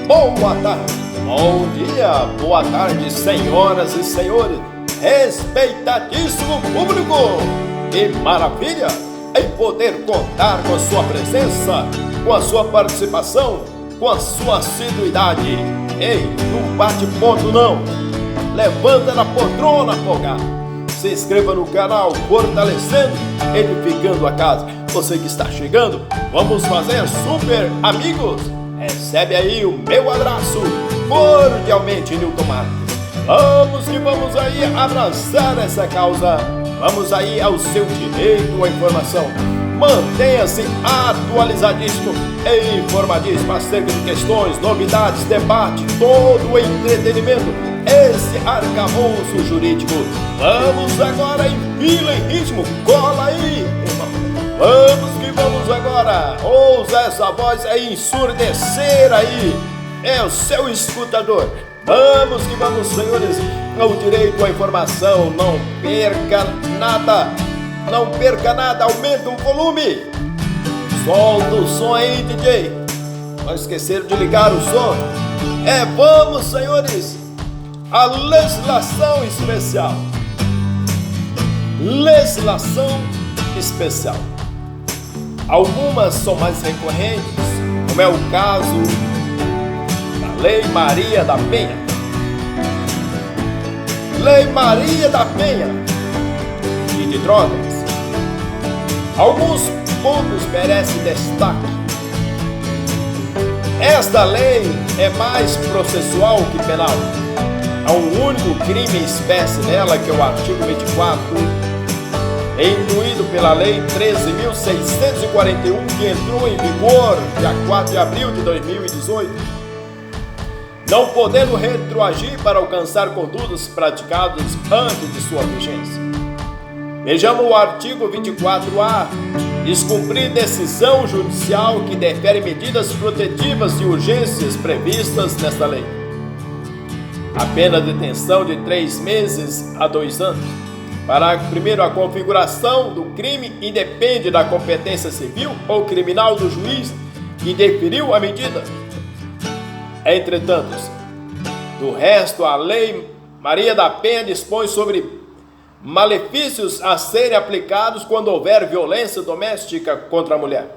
boa tarde, bom dia, boa tarde, senhoras e senhores, respeitadíssimo público. Que maravilha em poder contar com a sua presença, com a sua participação, com a sua assiduidade. Ei, não bate ponto não, levanta na poltrona, folgado. Se inscreva no canal, fortalecendo, edificando a casa. Você que está chegando, vamos fazer super amigos. Recebe aí o meu abraço, cordialmente, Newton Marques. Vamos que vamos aí abraçar essa causa. Vamos aí ao seu direito à informação. Mantenha-se atualizadíssimo e informadíssimo acerca de questões, novidades, debate, todo o entretenimento, esse arcabouço jurídico. Vamos agora em fila, em ritmo, cola aí, irmão. Vamos que vamos agora. Ouça essa voz aí, ensurdecer aí, é o seu escutador. Vamos que vamos, senhores, ao direito à informação. Não perca nada, não perca nada, aumenta o volume. Solta o som aí, DJ. Não esqueceram de ligar o som. Vamos, senhores, a legislação especial. Legislação especial. Algumas são mais recorrentes, como é o caso da Lei Maria da Penha. Lei Maria da Penha e de drogas. Alguns pontos merecem destaque. Esta lei é mais processual que penal. Há um único crime em espécie nela, que é o artigo 24, incluído pela Lei 13.641, que entrou em vigor dia 4 de abril de 2018, não podendo retroagir para alcançar condutas praticadas antes de sua vigência. Vejamos o artigo 24A, descumprir decisão judicial que defere medidas protetivas de urgências previstas nesta lei. A pena de detenção de 3 meses a 2 anos. Parágrafo 1º, a configuração do crime independe da competência civil ou criminal do juiz que deferiu a medida. Entretanto, do resto, a Lei Maria da Penha dispõe sobre malefícios a serem aplicados quando houver violência doméstica contra a mulher.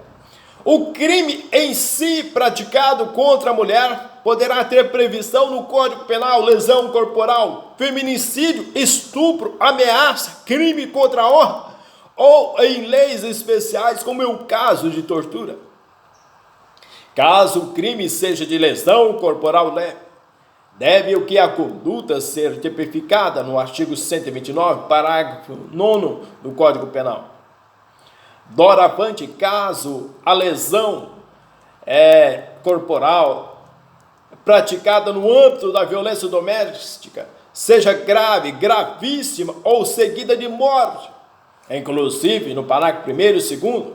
O crime em si praticado contra a mulher poderá ter previsão no Código Penal: lesão corporal, feminicídio, estupro, ameaça, crime contra a honra, ou em leis especiais, como é o caso de tortura. Caso o crime seja de lesão corporal leve, deve o que a conduta ser tipificada no artigo 129, parágrafo 9 do Código Penal. Doravante, caso a lesão corporal praticada no âmbito da violência doméstica seja grave, gravíssima ou seguida de morte, inclusive no parágrafo 1º e 2º,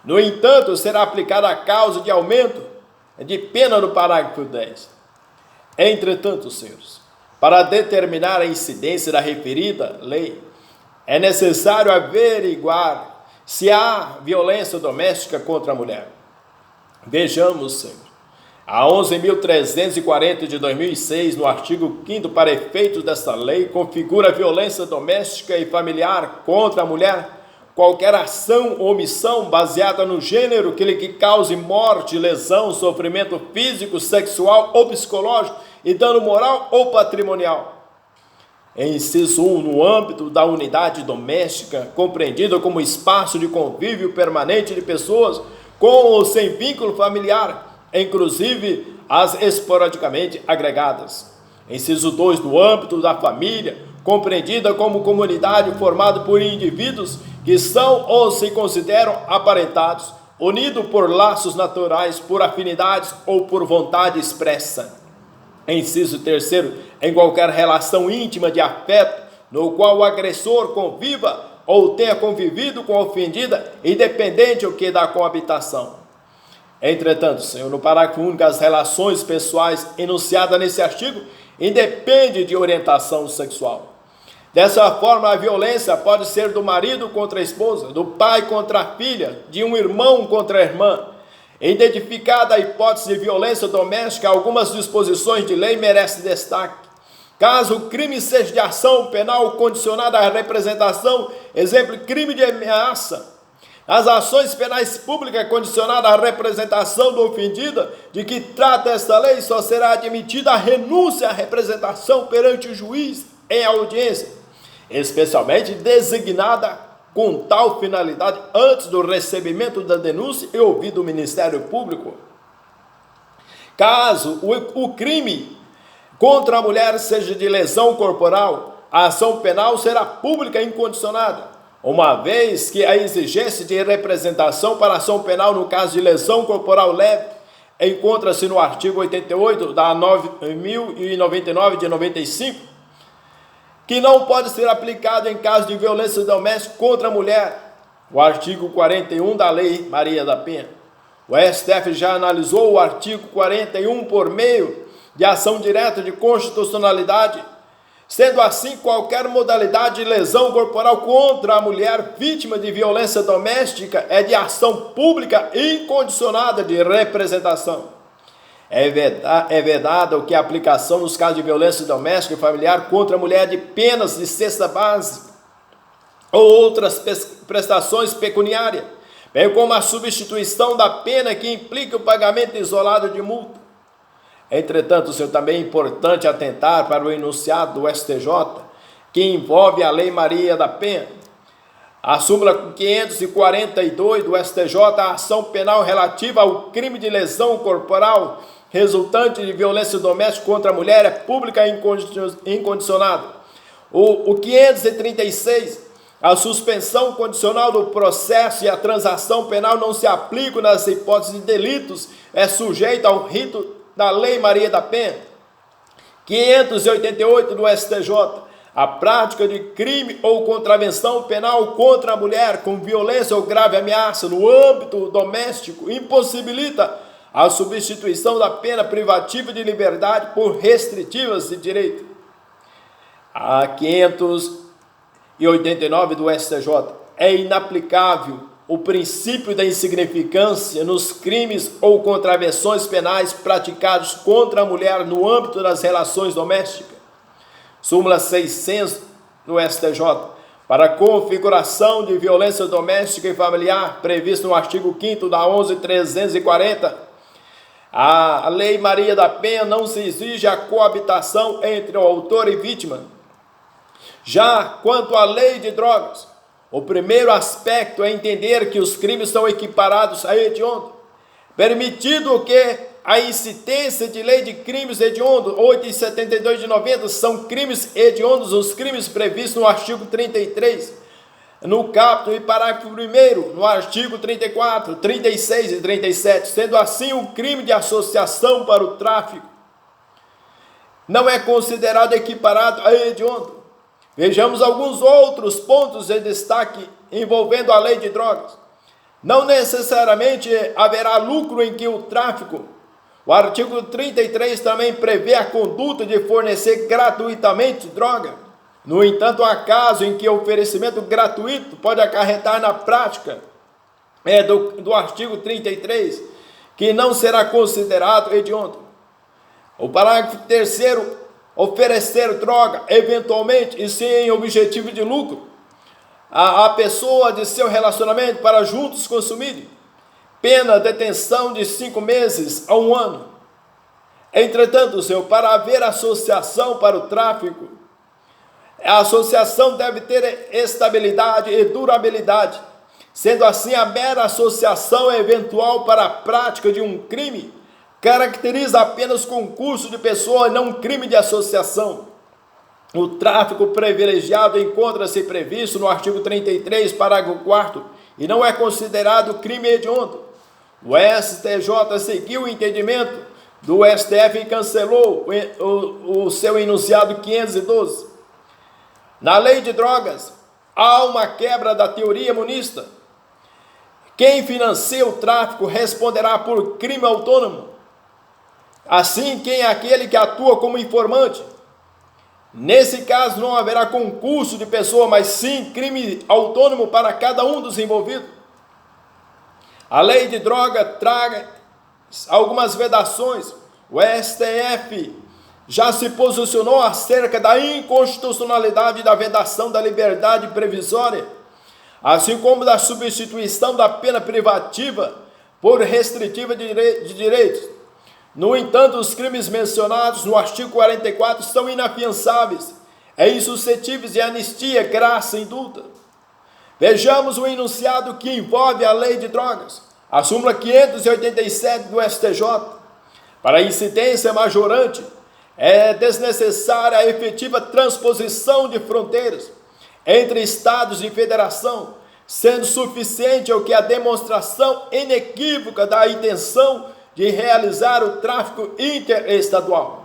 no entanto, será aplicada a causa de aumento de pena no parágrafo 10. Entretanto, senhores, para determinar a incidência da referida lei, é necessário averiguar se há violência doméstica contra a mulher. Vejamos, senhor, a 11.340 de 2006, no artigo 5º, para efeitos desta lei, configura a violência doméstica e familiar contra a mulher qualquer ação ou omissão baseada no gênero que lhe cause morte, lesão, sofrimento físico, sexual ou psicológico e dano moral ou patrimonial. Inciso 1, no âmbito da unidade doméstica, compreendida como espaço de convívio permanente de pessoas com ou sem vínculo familiar, inclusive as esporadicamente agregadas. Inciso 2, no âmbito da família, compreendida como comunidade formada por indivíduos que são ou se consideram aparentados, unidos por laços naturais, por afinidades ou por vontade expressa. Inciso 3º, em qualquer relação íntima de afeto, no qual o agressor conviva ou tenha convivido com a ofendida, independente o que da coabitação. Entretanto, senhor, no parágrafo único, as relações pessoais enunciadas nesse artigo independem de orientação sexual. Dessa forma, a violência pode ser do marido contra a esposa, do pai contra a filha, de um irmão contra a irmã, Identificada a hipótese de violência doméstica, algumas disposições de lei merecem destaque. Caso o crime seja de ação penal condicionada à representação, exemplo, crime de ameaça, as ações penais públicas condicionadas à representação do ofendido, de que trata esta lei, só será admitida a renúncia à representação perante o juiz em audiência, especialmente designada com tal finalidade antes do recebimento da denúncia e ouvido o Ministério Público. Caso o crime contra a mulher seja de lesão corporal, a ação penal será pública e incondicionada, uma vez que a exigência de representação para ação penal no caso de lesão corporal leve encontra-se no artigo 88 da 9.099 de 95, que não pode ser aplicado em caso de violência doméstica contra a mulher, o artigo 41 da Lei Maria da Penha. O STF já analisou o artigo 41 por meio de ação direta de constitucionalidade. Sendo assim, qualquer modalidade de lesão corporal contra a mulher vítima de violência doméstica é de ação pública incondicionada de representação. É vedado que a aplicação nos casos de violência doméstica e familiar contra a mulher de penas de cesta básica ou outras prestações pecuniárias, bem como a substituição da pena que implica o pagamento isolado de multa. Entretanto, senhor, também é importante atentar para o enunciado do STJ, que envolve a Lei Maria da Penha. A súmula 542 do STJ, a ação penal relativa ao crime de lesão corporal resultante de violência doméstica contra a mulher é pública e incondicionada. O 536, a suspensão condicional do processo e a transação penal não se aplicam nas hipóteses de delitos, é sujeita ao rito da Lei Maria da Penha. 588 do STJ, a prática de crime ou contravenção penal contra a mulher com violência ou grave ameaça no âmbito doméstico impossibilita a substituição da pena privativa de liberdade por restritivas de direito. A 589 do STJ, é inaplicável o princípio da insignificância nos crimes ou contravenções penais praticados contra a mulher no âmbito das relações domésticas. Súmula 600 no STJ, para a configuração de violência doméstica e familiar, previsto no artigo 5º da 11.340, a Lei Maria da Penha não se exige a coabitação entre o autor e vítima. Já quanto à lei de drogas, o primeiro aspecto é entender que os crimes são equiparados a hediondo, permitido que a incidência de lei de crimes hediondos, 872 de 90, são crimes hediondos os crimes previstos no artigo 33, no capítulo e parágrafo 1º, no artigo 34, 36 e 37, sendo assim o crime de associação para o tráfico não é considerado equiparado a hediondo. Vejamos alguns outros pontos de destaque envolvendo a lei de drogas. Não necessariamente haverá lucro em que o tráfico. O artigo 33 também prevê a conduta de fornecer gratuitamente droga. No entanto, há casos em que o oferecimento gratuito pode acarretar na prática do artigo 33, que não será considerado hediondo. O parágrafo 3º, oferecer droga, eventualmente e sem objetivo de lucro, a pessoa de seu relacionamento para juntos consumirem, pena detenção de 5 meses a 1 ano. Entretanto, senhor, para haver associação para o tráfico, a associação deve ter estabilidade e durabilidade. Sendo assim, a mera associação eventual para a prática de um crime caracteriza apenas concurso de pessoa e não crime de associação. O tráfico privilegiado encontra-se previsto no artigo 33, parágrafo 4º, e não é considerado crime hediondo. O STJ seguiu o entendimento do STF e cancelou o seu enunciado 512. Na lei de drogas, há uma quebra da teoria monista. Quem financia o tráfico responderá por crime autônomo. Assim, quem é aquele que atua como informante? Nesse caso, não haverá concurso de pessoa, mas sim crime autônomo para cada um dos envolvidos. A lei de droga traz algumas vedações. O STF já se posicionou acerca da inconstitucionalidade da vedação da liberdade previsória, assim como da substituição da pena privativa por restritiva de direitos. No entanto, os crimes mencionados no artigo 44 são inafiançáveis e insuscetíveis de anistia, graça e indulto. Vejamos o enunciado que envolve a lei de drogas, a súmula 587 do STJ. Para a incidência majorante, é desnecessária a efetiva transposição de fronteiras entre estados e federação, sendo suficiente o que a demonstração inequívoca da intenção de realizar o tráfico interestadual.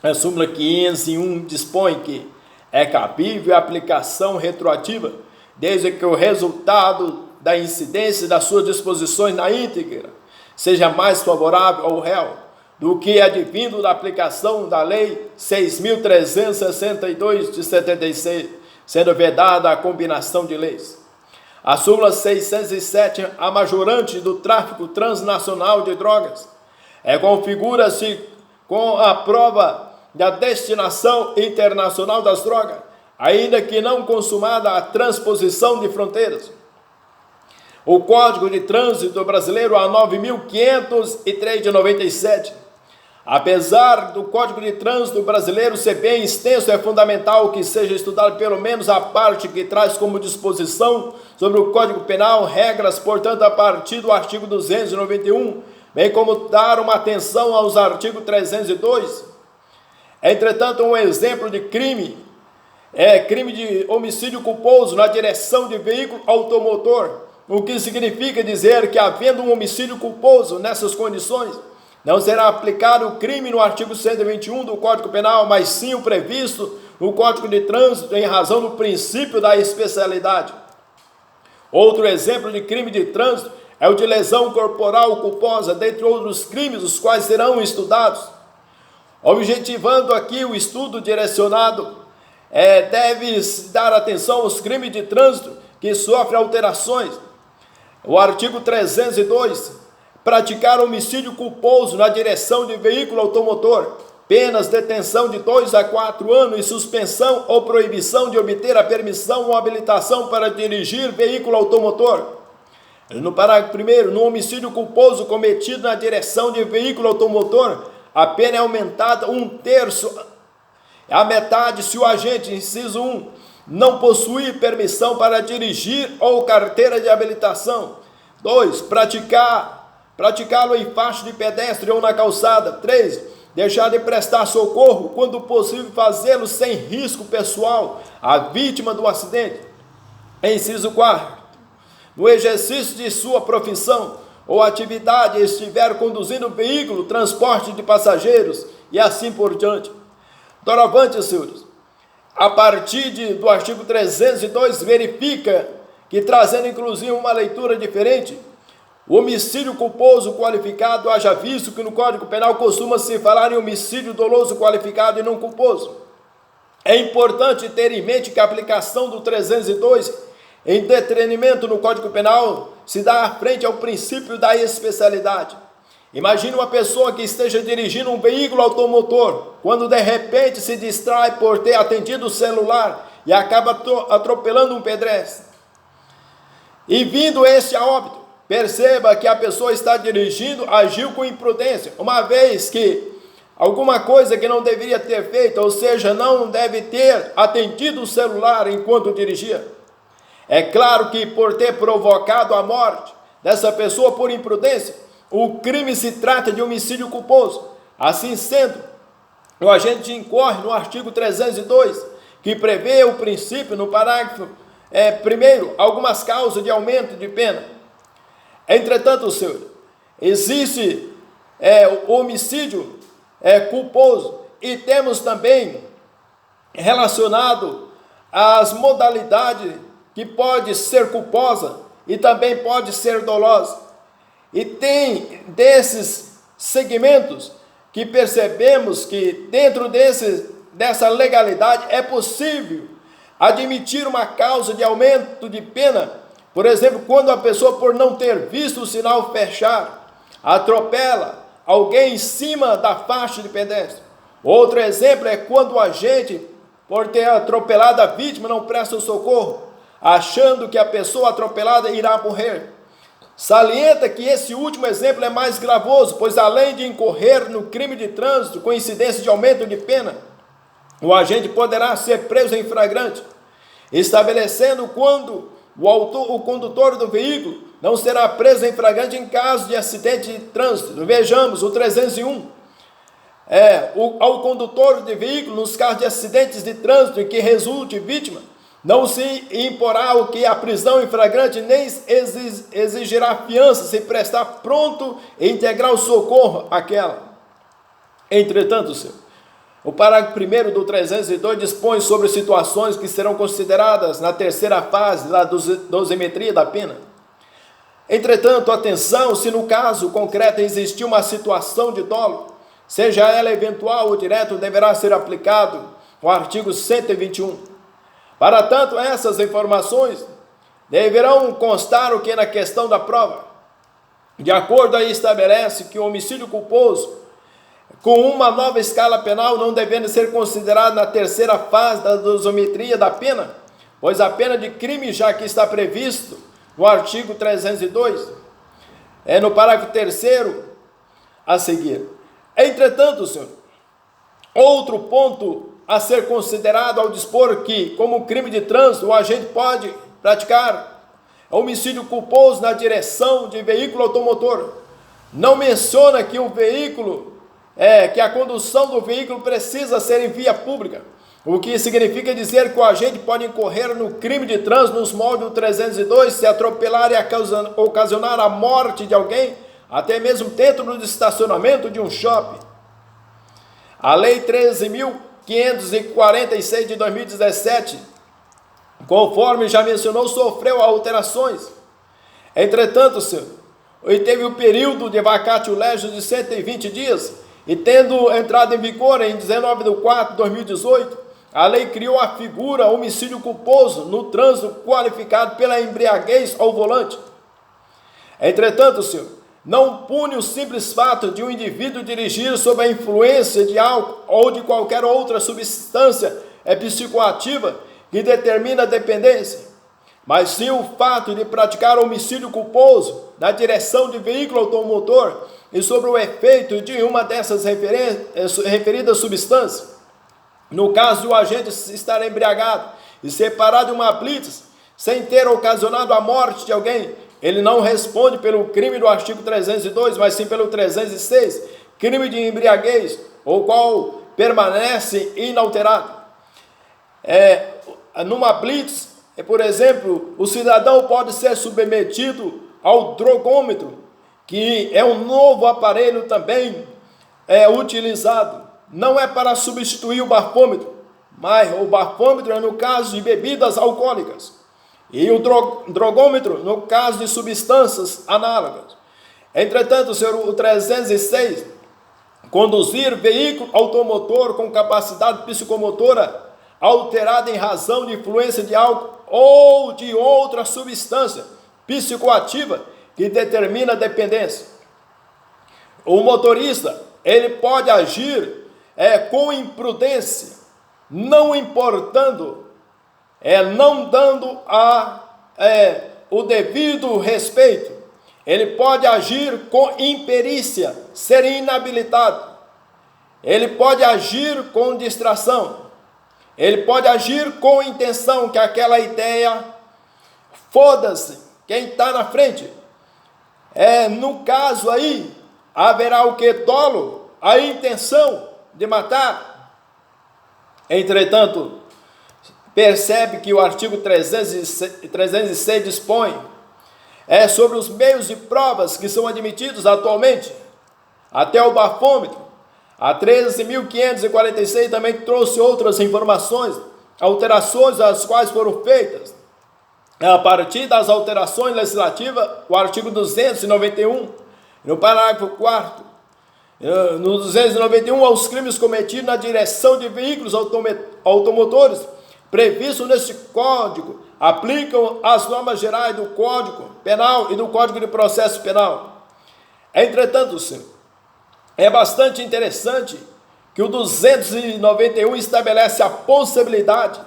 A súmula 501 dispõe que é cabível a aplicação retroativa, desde que o resultado da incidência das suas disposições na íntegra seja mais favorável ao réu do que advindo da aplicação da Lei 6.362 de 76, sendo vedada a combinação de leis. A súmula 607, a majorante do tráfico transnacional de drogas, configura-se com a prova da destinação internacional das drogas, ainda que não consumada a transposição de fronteiras. O Código de Trânsito Brasileiro, a 9.503 de 97, apesar do Código de Trânsito Brasileiro ser bem extenso, é fundamental que seja estudado pelo menos a parte que traz como disposição sobre o Código Penal, regras, portanto, a partir do artigo 291, bem como dar uma atenção aos artigos 302. Entretanto, um exemplo de crime é crime de homicídio culposo na direção de veículo automotor, o que significa dizer que, havendo um homicídio culposo nessas condições, não será aplicado o crime no artigo 121 do Código Penal, mas sim o previsto no Código de Trânsito, em razão do princípio da especialidade. Outro exemplo de crime de trânsito é o de lesão corporal culposa, dentre outros crimes, os quais serão estudados. Objetivando aqui o estudo direcionado, deve dar atenção aos crimes de trânsito que sofrem alterações. O artigo 302, praticar homicídio culposo na direção de veículo automotor, penas detenção de 2 a 4 anos e suspensão ou proibição de obter a permissão ou habilitação para dirigir veículo automotor. No parágrafo 1º, no homicídio culposo cometido na direção de veículo automotor, a pena é aumentada 1/3, a metade, se o agente, inciso 1, não possuir permissão para dirigir ou carteira de habilitação. 2. Praticá-lo em faixa de pedestre ou na calçada. 3. Deixar de prestar socorro, quando possível fazê-lo sem risco pessoal à vítima do acidente. Inciso 4. No exercício de sua profissão ou atividade estiver conduzindo veículo, transporte de passageiros e assim por diante. Doravante, senhores, a partir do artigo 302, verifica que, trazendo inclusive uma leitura diferente, o homicídio culposo qualificado, haja visto que no Código Penal costuma-se falar em homicídio doloso qualificado e não culposo. É importante ter em mente que a aplicação do 302 em detrimento no Código Penal se dá à frente ao princípio da especialidade. Imagine uma pessoa que esteja dirigindo um veículo automotor, quando de repente se distrai por ter atendido o celular e acaba atropelando um pedestre. E vindo este a óbito, perceba que a pessoa está dirigindo, agiu com imprudência, uma vez que alguma coisa que não deveria ter feito, ou seja, não deve ter atendido o celular enquanto dirigia. É claro que, por ter provocado a morte dessa pessoa por imprudência, o crime se trata de homicídio culposo. Assim sendo, o agente incorre no artigo 302, que prevê o princípio, no parágrafo 1º, algumas causas de aumento de pena. Entretanto, senhor, existe o homicídio culposo, e temos também relacionado as modalidades que pode ser culposa e também pode ser dolosa. E tem desses segmentos que percebemos que dentro dessa legalidade é possível admitir uma causa de aumento de pena Por exemplo, quando a pessoa, por não ter visto o sinal fechar, atropela alguém em cima da faixa de pedestre. Outro exemplo é quando o agente, por ter atropelado a vítima, não presta o socorro, achando que a pessoa atropelada irá morrer. Salienta que esse último exemplo é mais gravoso, pois além de incorrer no crime de trânsito com incidência de aumento de pena, o agente poderá ser preso em flagrante, estabelecendo quando o condutor do veículo não será preso em flagrante em caso de acidente de trânsito. Vejamos o 301. Ao condutor de veículo, nos casos de acidentes de trânsito em que resulte vítima, não se imporá o que a prisão em flagrante, nem exigirá fiança se prestar pronto e integral socorro àquela. Entretanto, o parágrafo 1º do 302 dispõe sobre situações que serão consideradas na terceira fase da dosimetria da pena. Entretanto, atenção, se no caso concreto existir uma situação de dolo, seja ela eventual ou direto, deverá ser aplicado o artigo 121. Para tanto, essas informações deverão constar o que na questão da prova. De acordo aí estabelece que o homicídio culposo, com uma nova escala penal, não devendo ser considerado na terceira fase da dosimetria da pena, pois a pena de crime já que está previsto no artigo 302, no parágrafo 3º a seguir. Entretanto, senhor, outro ponto a ser considerado ao dispor que, como crime de trânsito, o agente pode praticar homicídio culposo na direção de veículo automotor. Não menciona que o veículo, que a condução do veículo precisa ser em via pública, o que significa dizer que o agente pode incorrer no crime de trânsito nos moldes do 302 se atropelar e ocasionar a morte de alguém, até mesmo dentro do estacionamento de um shopping. A Lei 13.546 de 2017, conforme já mencionou, sofreu alterações. Entretanto, senhor, teve o período de vacatio legis de 120 dias, e tendo entrado em vigor em 19 de 4 de 2018, a lei criou a figura homicídio culposo no trânsito qualificado pela embriaguez ao volante. Entretanto, senhor, não pune o simples fato de um indivíduo dirigir sob a influência de álcool ou de qualquer outra substância psicoativa que determina a dependência, mas sim o fato de praticar homicídio culposo na direção de veículo automotor e sobre o efeito de uma dessas referidas substâncias. No caso de o agente estar embriagado e ser parado de uma blitz sem ter ocasionado a morte de alguém, ele não responde pelo crime do artigo 302, mas sim pelo 306, crime de embriaguez, o qual permanece inalterado. Numa blitz, por exemplo, o cidadão pode ser submetido ao drogômetro, que é um novo aparelho também utilizado. Não é para substituir o bafômetro, mas o bafômetro é no caso de bebidas alcoólicas e o drogômetro no caso de substâncias análogas. Entretanto, senhor, o 306, conduzir veículo automotor com capacidade psicomotora alterada em razão de influência de álcool ou de outra substância psicoativa que determina a dependência. O motorista, ele pode agir com imprudência, não importando, não dando o devido respeito. Ele pode agir com imperícia, ser inabilitado. Ele pode agir com distração. Ele pode agir com intenção, que aquela ideia, foda-se quem está na frente. No caso aí, haverá o que? Dolo, a intenção de matar. Entretanto, percebe que o artigo 306 dispõe sobre os meios de provas que são admitidos atualmente, até o bafômetro. A 13.546 também trouxe outras informações, alterações as quais foram feitas. A partir das alterações legislativas, o artigo 291, no parágrafo 4º, no 291, aos crimes cometidos na direção de veículos automotores, previsto neste Código, aplicam as normas gerais do Código Penal e do Código de Processo Penal. Entretanto, senhor, é bastante interessante que o 291 estabelece a possibilidade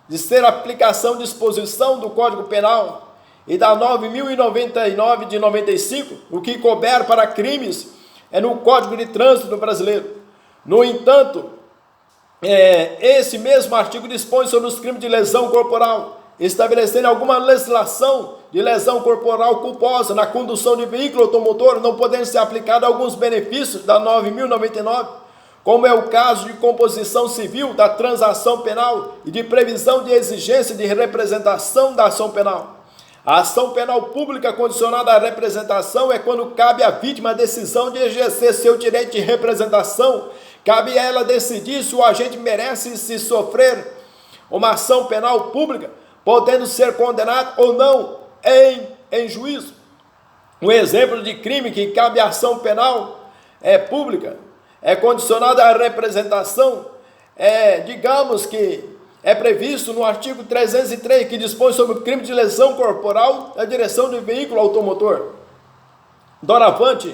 de ser aplicação de disposição do Código Penal e da 9.099 de 95, o que couber para crimes no Código de Trânsito brasileiro. No entanto, esse mesmo artigo dispõe sobre os crimes de lesão corporal, estabelecendo alguma legislação de lesão corporal culposa na condução de veículo automotor, não podendo ser aplicado alguns benefícios da 9.099, como é o caso de composição civil da transação penal e de previsão de exigência de representação da ação penal. A ação penal pública condicionada à representação é quando cabe à vítima a decisão de exercer seu direito de representação. Cabe a ela decidir se o agente merece se sofrer uma ação penal pública, podendo ser condenado ou não em juízo. Um exemplo de crime que cabe à ação penal pública é condicionada à representação, digamos que é previsto no artigo 303, que dispõe sobre o crime de lesão corporal na direção de veículo automotor. Doravante,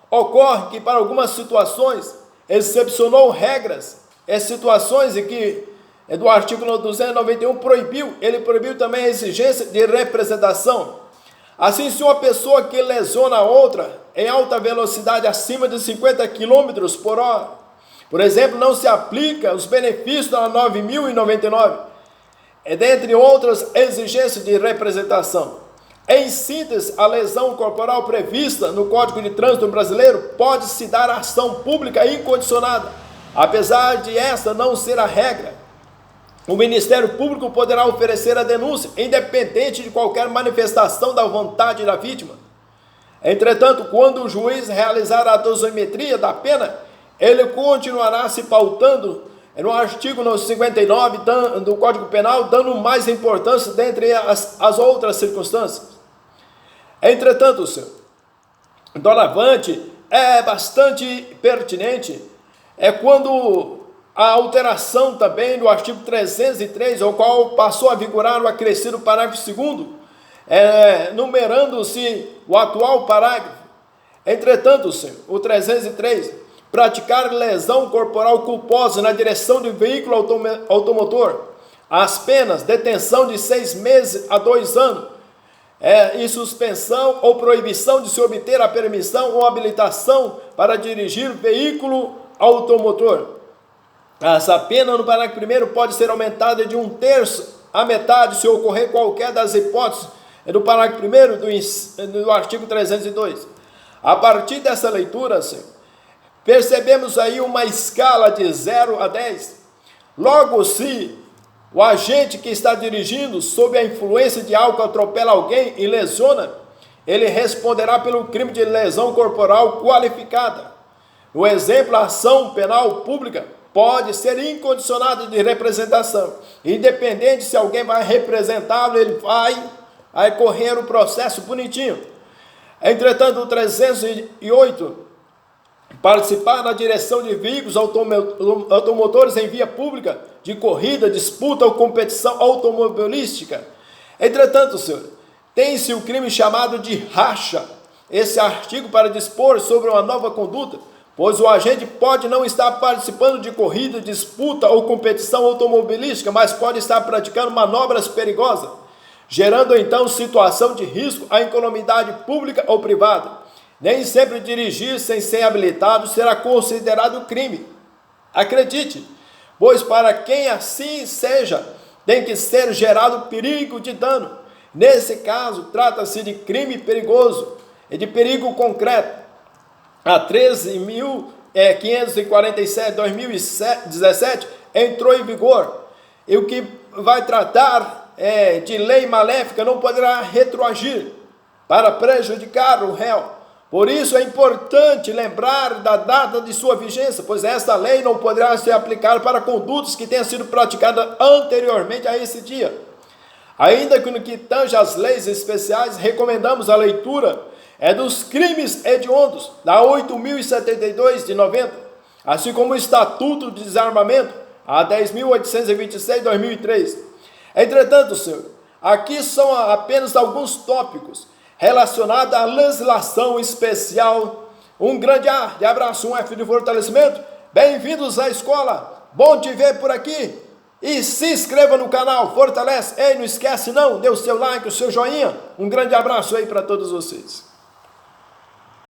ocorre que para algumas situações excepcionou regras, situações em que do artigo 291 ele proibiu também a exigência de representação. Assim, se uma pessoa que lesiona a outra em alta velocidade acima de 50 km por hora, por exemplo, não se aplica os benefícios da 9.099, dentre outras exigências de representação. Em síntese, a lesão corporal prevista no Código de Trânsito brasileiro pode-se dar ação pública incondicionada. Apesar de esta não ser a regra, o Ministério Público poderá oferecer a denúncia, independente de qualquer manifestação da vontade da vítima. Entretanto, quando o juiz realizar a dosimetria da pena, ele continuará se pautando no artigo 59 do Código Penal, dando mais importância dentre as outras circunstâncias. Entretanto, senhor, doravante, é bastante pertinente, quando a alteração também do artigo 303, ao qual passou a vigorar o acrescido parágrafo 2º, numerando-se o atual parágrafo. Entretanto, senhor, o 303, praticar lesão corporal culposa na direção de veículo automotor, as penas, detenção de 6 meses a 2 anos, e suspensão ou proibição de se obter a permissão ou habilitação para dirigir veículo automotor. Essa pena no parágrafo 1º pode ser aumentada de 1/3 a metade se ocorrer qualquer das hipóteses do parágrafo 1º do artigo 302. A partir dessa leitura, senhor, percebemos aí uma escala de 0 a 10. Logo, se o agente que está dirigindo sob a influência de álcool atropela alguém e lesiona, ele responderá pelo crime de lesão corporal qualificada. No exemplo, a ação penal pública pode ser incondicionada de representação. Independente se alguém vai representá-lo, ele vai correr o processo bonitinho. Entretanto, o 308, participar na direção de veículos automotores em via pública, de corrida, disputa ou competição automobilística. Entretanto, senhor, tem-se o crime chamado de racha, esse artigo para dispor sobre uma nova conduta, pois o agente pode não estar participando de corrida, disputa ou competição automobilística, mas pode estar praticando manobras perigosas, gerando então situação de risco à economidade pública ou privada. Nem sempre dirigir sem ser habilitado será considerado crime. Acredite, pois para quem assim seja, tem que ser gerado perigo de dano. Nesse caso, trata-se de crime perigoso e de perigo concreto. A 13.547, 2017, entrou em vigor, e o que vai tratar de lei maléfica não poderá retroagir para prejudicar o réu. Por isso é importante lembrar da data de sua vigência, pois esta lei não poderá ser aplicada para condutas que tenham sido praticadas anteriormente a esse dia. Ainda que no que tange às leis especiais, recomendamos a leitura dos crimes hediondos, da 8.072 de 90, assim como o Estatuto de Desarmamento, a 10.826 de 2003. Entretanto, senhor, Aqui são apenas alguns tópicos relacionados à legislação especial. Um grande A de abraço, um F de fortalecimento. Bem-vindos à escola. Bom te ver por aqui. E se inscreva no canal, fortalece. Ei, não esquece não, dê o seu like, o seu joinha. Um grande abraço aí para todos vocês.